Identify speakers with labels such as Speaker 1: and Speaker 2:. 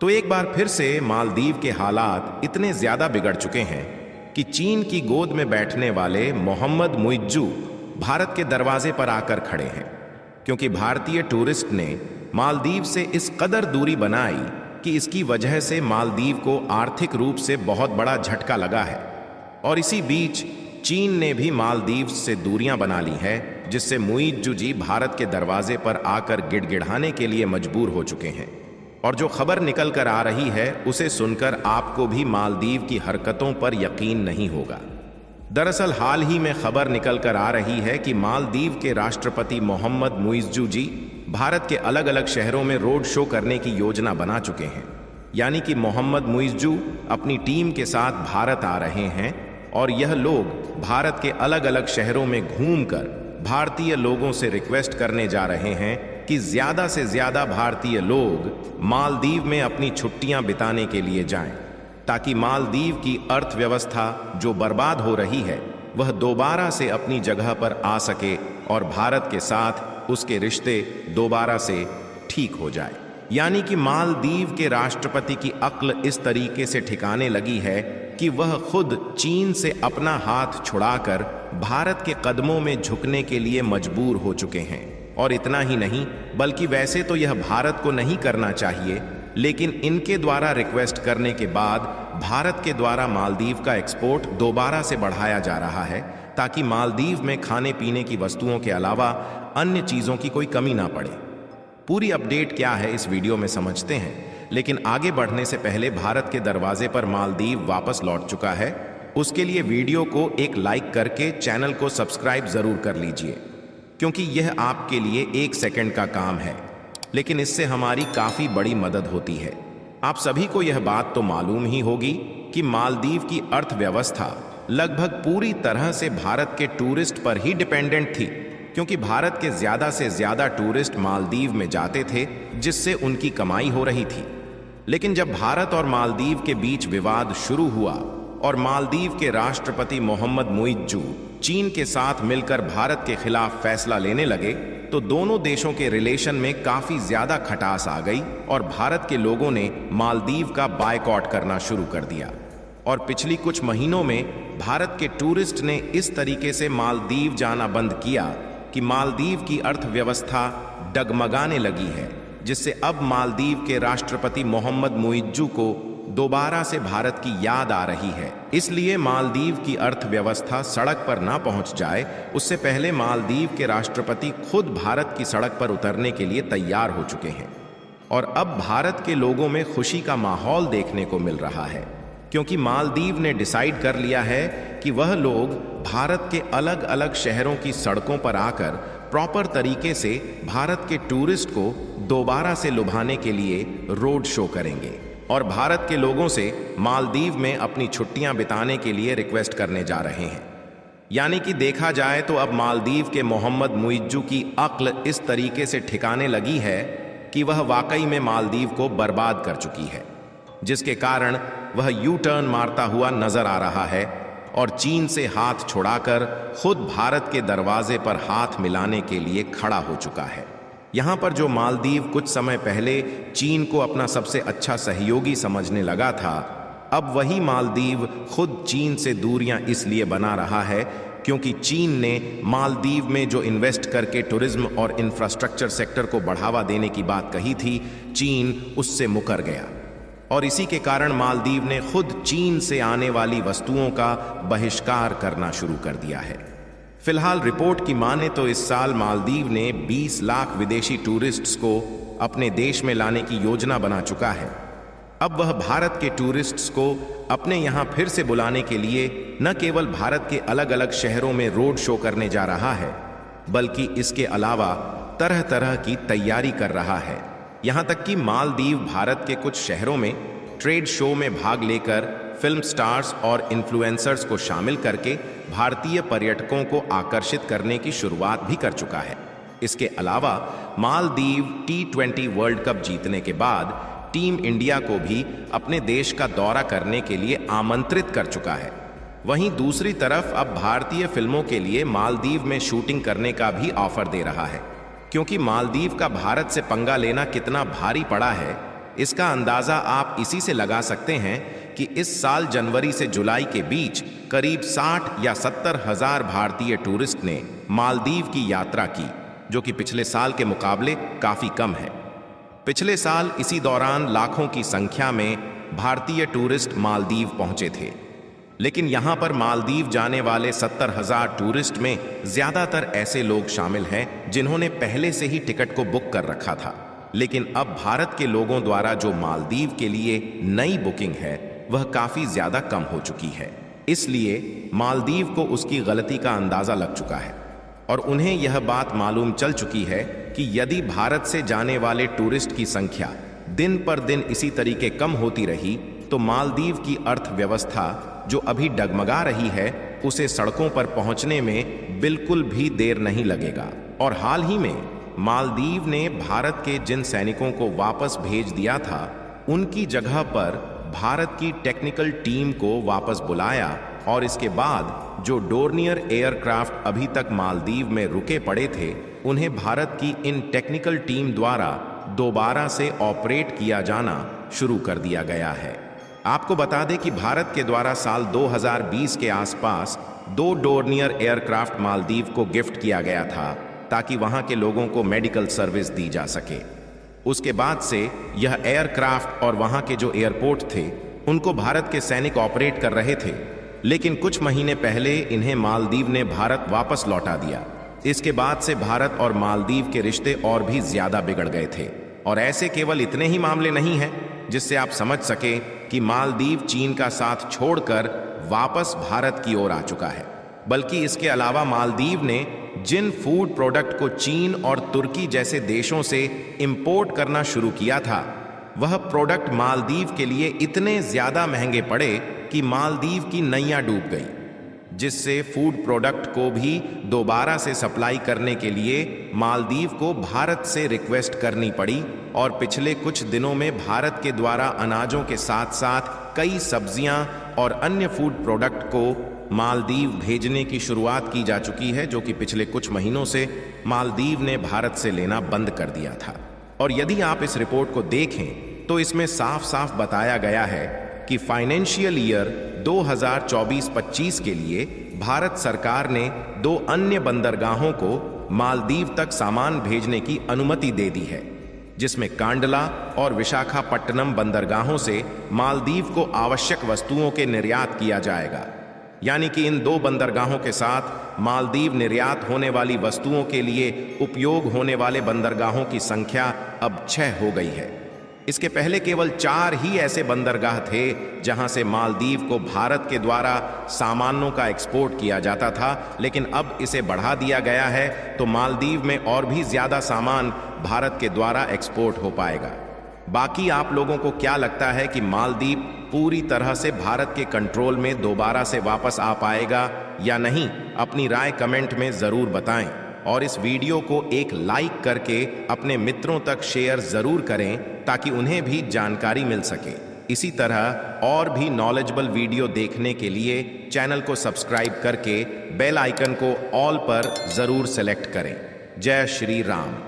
Speaker 1: तो एक बार फिर से मालदीव के हालात इतने ज्यादा बिगड़ चुके हैं कि चीन की गोद में बैठने वाले मोहम्मद मुइज्जू भारत के दरवाजे पर आकर खड़े हैं, क्योंकि भारतीय टूरिस्ट ने मालदीव से इस कदर दूरी बनाई कि इसकी वजह से मालदीव को आर्थिक रूप से बहुत बड़ा झटका लगा है। और इसी बीच चीन ने भी मालदीव से दूरियां बना ली है, जिससे मुइज्जू जी भारत के दरवाजे पर आकर गिड़गिड़ाने के लिए मजबूर हो चुके हैं। और जो खबर निकल कर आ रही है उसे सुनकर आपको भी मालदीव की हरकतों पर यकीन नहीं होगा। दरअसल हाल ही में खबर निकल कर आ रही है कि मालदीव के राष्ट्रपति मोहम्मद मुइज्जू जी भारत के अलग अलग शहरों में रोड शो करने की योजना बना चुके हैं। यानी कि मोहम्मद मुइज्जू अपनी टीम के साथ भारत आ रहे हैं और यह लोग भारत के अलग अलग शहरों में घूमकर भारतीय लोगों से रिक्वेस्ट करने जा रहे हैं कि ज्यादा से ज्यादा भारतीय लोग मालदीव में अपनी छुट्टियां बिताने के लिए जाएं, ताकि मालदीव की अर्थव्यवस्था जो बर्बाद हो रही है वह दोबारा से अपनी जगह पर आ सके और भारत के साथ उसके रिश्ते दोबारा से ठीक हो जाए। यानी कि मालदीव के राष्ट्रपति की अक्ल इस तरीके से ठिकाने लगी है कि वह खुद चीन से अपना हाथ छुड़ाकर भारत के कदमों में झुकने के लिए मजबूर हो चुके हैं। और इतना ही नहीं, बल्कि वैसे तो यह भारत को नहीं करना चाहिए, लेकिन इनके द्वारा रिक्वेस्ट करने के बाद भारत के द्वारा मालदीव का एक्सपोर्ट दोबारा से बढ़ाया जा रहा है, ताकि मालदीव में खाने पीने की वस्तुओं के अलावा अन्य चीजों की कोई कमी ना पड़े। पूरी अपडेट क्या है इस वीडियो में समझते हैं, लेकिन आगे बढ़ने से पहले भारत के दरवाजे पर मालदीव वापस लौट चुका है, उसके लिए वीडियो को एक लाइक करके चैनल को सब्सक्राइब जरूर कर लीजिए, क्योंकि यह आपके लिए 1 सेकंड का काम है, लेकिन इससे हमारी काफी बड़ी मदद होती है। आप सभी को यह बात तो मालूम ही होगी कि मालदीव की अर्थव्यवस्था लगभग पूरी तरह से भारत के टूरिस्ट पर ही डिपेंडेंट थी, क्योंकि भारत के ज्यादा से ज्यादा टूरिस्ट मालदीव में जाते थे, जिससे उनकी कमाई हो रही थी। लेकिन जब भारत और मालदीव के बीच विवाद शुरू हुआ और मालदीव के राष्ट्रपति मोहम्मद मुइज्जू चीन के साथ मिलकर भारत के खिलाफ फैसला लेने लगे, तो दोनों देशों के रिलेशन में काफी ज्यादा खटास आ गई और भारत के लोगों ने मालदीव का बायकॉट करना शुरू कर दिया। और पिछली कुछ महीनों में भारत के टूरिस्ट ने इस तरीके से मालदीव जाना बंद किया कि मालदीव की अर्थव्यवस्था डगमगाने लगी है, जिससे अब मालदीव के राष्ट्रपति मोहम्मद मुइज्जू को दोबारा से भारत की याद आ रही है। इसलिए मालदीव की अर्थव्यवस्था सड़क पर ना पहुंच जाए, उससे पहले मालदीव के राष्ट्रपति खुद भारत की सड़क पर उतरने के लिए तैयार हो चुके हैं। और अब भारत के लोगों में खुशी का माहौल देखने को मिल रहा है, क्योंकि मालदीव ने डिसाइड कर लिया है कि वह लोग भारत के अलग अलग शहरों की सड़कों पर आकर प्रॉपर तरीके से भारत के टूरिस्ट को दोबारा से लुभाने के लिए रोड शो करेंगे और भारत के लोगों से मालदीव में अपनी छुट्टियां बिताने के लिए रिक्वेस्ट करने जा रहे हैं। यानी कि देखा जाए तो अब मालदीव के मोहम्मद मुइज्जू की अक्ल इस तरीके से ठिकाने लगी है कि वह वाकई में मालदीव को बर्बाद कर चुकी है, जिसके कारण वह यू टर्न मारता हुआ नजर आ रहा है और चीन से हाथ छुड़ाकर खुद भारत के दरवाजे पर हाथ मिलाने के लिए खड़ा हो चुका है। यहाँ पर जो मालदीव कुछ समय पहले चीन को अपना सबसे अच्छा सहयोगी समझने लगा था, अब वही मालदीव खुद चीन से दूरियां इसलिए बना रहा है क्योंकि चीन ने मालदीव में जो इन्वेस्ट करके टूरिज्म और इंफ्रास्ट्रक्चर सेक्टर को बढ़ावा देने की बात कही थी, चीन उससे मुकर गया और इसी के कारण मालदीव ने खुद चीन से आने वाली वस्तुओं का बहिष्कार करना शुरू कर दिया है। फिलहाल रिपोर्ट की माने तो इस साल मालदीव ने 20 लाख विदेशी टूरिस्ट्स को अपने देश में लाने की योजना बना चुका है। अब वह भारत के टूरिस्ट्स को अपने यहाँ फिर से बुलाने के लिए न केवल भारत के अलग अलग शहरों में रोड शो करने जा रहा है, बल्कि इसके अलावा तरह तरह की तैयारी कर रहा है। यहाँ तक कि मालदीव भारत के कुछ शहरों में ट्रेड शो में भाग लेकर फिल्म स्टार्स और इन्फ्लुएंसर्स को शामिल करके भारतीय पर्यटकों को आकर्षित करने की शुरुआत भी कर चुका है। इसके अलावा मालदीव T20 वर्ल्ड कप जीतने के बाद टीम इंडिया को भी अपने देश का दौरा करने के लिए आमंत्रित कर चुका है। वहीं दूसरी तरफ अब भारतीय फिल्मों के लिए मालदीव में शूटिंग करने का भी ऑफर दे रहा है, क्योंकि मालदीव का भारत से पंगा लेना कितना भारी पड़ा है इसका अंदाजा आप इसी से लगा सकते हैं कि इस साल जनवरी से जुलाई के बीच करीब 60 या 70 हजार भारतीय टूरिस्ट ने मालदीव की यात्रा की, जो कि पिछले साल के मुकाबले काफी कम है। पिछले साल इसी दौरान लाखों की संख्या में भारतीय टूरिस्ट मालदीव पहुंचे थे, लेकिन यहां पर मालदीव जाने वाले 70 हजार टूरिस्ट में ज्यादातर ऐसे लोग शामिल हैं जिन्होंने पहले से ही टिकट को बुक कर रखा था। लेकिन अब भारत के लोगों द्वारा जो मालदीव के लिए नई बुकिंग है वह काफी ज्यादा कम हो चुकी है, इसलिए मालदीव को उसकी गलती का अंदाजा लग चुका है और उन्हें यह बात मालूम चल चुकी है कि यदि भारत से जाने वाले टूरिस्ट की संख्या दिन पर दिन इसी तरीके कम होती रही तो मालदीव की अर्थव्यवस्था जो अभी डगमगा रही है उसे सड़कों पर पहुंचने में बिल्कुल भी देर नहीं लगेगा। और हाल ही में मालदीव ने भारत के जिन सैनिकों को वापस भेज दिया था उनकी जगह पर भारत की टेक्निकल टीम को वापस बुलाया और इसके बाद जो डोर्नियर एयरक्राफ्ट अभी तक मालदीव में रुके पड़े थे उन्हें भारत की इन टेक्निकल टीम द्वारा दोबारा से ऑपरेट किया जाना शुरू कर दिया गया है। आपको बता दें कि भारत के द्वारा साल 2020 के आसपास 2 डोर्नियर एयरक्राफ्ट मालदीव को गिफ्ट किया गया था ताकि वहां के लोगों को मेडिकल सर्विस दी जा सके। उसके बाद से यह एयरक्राफ्ट और वहां के जो एयरपोर्ट थे उनको भारत के सैनिक ऑपरेट कर रहे थे, लेकिन कुछ महीने पहले इन्हें मालदीव ने भारत वापस लौटा दिया। इसके बाद से भारत और मालदीव के रिश्ते और भी ज्यादा बिगड़ गए थे और ऐसे केवल इतने ही मामले नहीं हैं जिससे आप समझ सके कि मालदीव चीन का साथ छोड़कर वापस भारत की ओर आ चुका है, बल्कि इसके अलावा मालदीव ने जिन फूड प्रोडक्ट को चीन और तुर्की जैसे देशों से इंपोर्ट करना शुरू किया था वह प्रोडक्ट मालदीव के लिए इतने ज्यादा महंगे पड़े कि मालदीव की नैया डूब गई, जिससे फूड प्रोडक्ट को भी दोबारा से सप्लाई करने के लिए मालदीव को भारत से रिक्वेस्ट करनी पड़ी। और पिछले कुछ दिनों में भारत के द्वारा अनाजों के साथ साथ कई सब्जियां और अन्य फूड प्रोडक्ट को मालदीव भेजने की शुरुआत की जा चुकी है, जो कि पिछले कुछ महीनों से मालदीव ने भारत से लेना बंद कर दिया था। और यदि आप इस रिपोर्ट को देखें तो इसमें साफ साफ बताया गया है कि फाइनेंशियल ईयर 2024-25 के लिए भारत सरकार ने 2 अन्य बंदरगाहों को मालदीव तक सामान भेजने की अनुमति दे दी है, जिसमें कांडला और विशाखापट्टनम बंदरगाहों से मालदीव को आवश्यक वस्तुओं के निर्यात किया जाएगा। यानी कि इन 2 बंदरगाहों के साथ मालदीव निर्यात होने वाली वस्तुओं के लिए उपयोग होने वाले बंदरगाहों की संख्या अब 6 हो गई है। इसके पहले केवल 4 ही ऐसे बंदरगाह थे जहां से मालदीव को भारत के द्वारा सामानों का एक्सपोर्ट किया जाता था, लेकिन अब इसे बढ़ा दिया गया है तो मालदीव में और भी ज्यादा सामान भारत के द्वारा एक्सपोर्ट हो पाएगा। बाकी आप लोगों को क्या लगता है कि मालदीव पूरी तरह से भारत के कंट्रोल में दोबारा से वापस आ पाएगा या नहीं? अपनी राय कमेंट में जरूर बताएं और इस वीडियो को एक लाइक करके अपने मित्रों तक शेयर जरूर करें ताकि उन्हें भी जानकारी मिल सके। इसी तरह और भी नॉलेजेबल वीडियो देखने के लिए चैनल को सब्सक्राइब करके बेल आइकन को ऑल पर जरूर सेलेक्ट करें। जय श्री राम।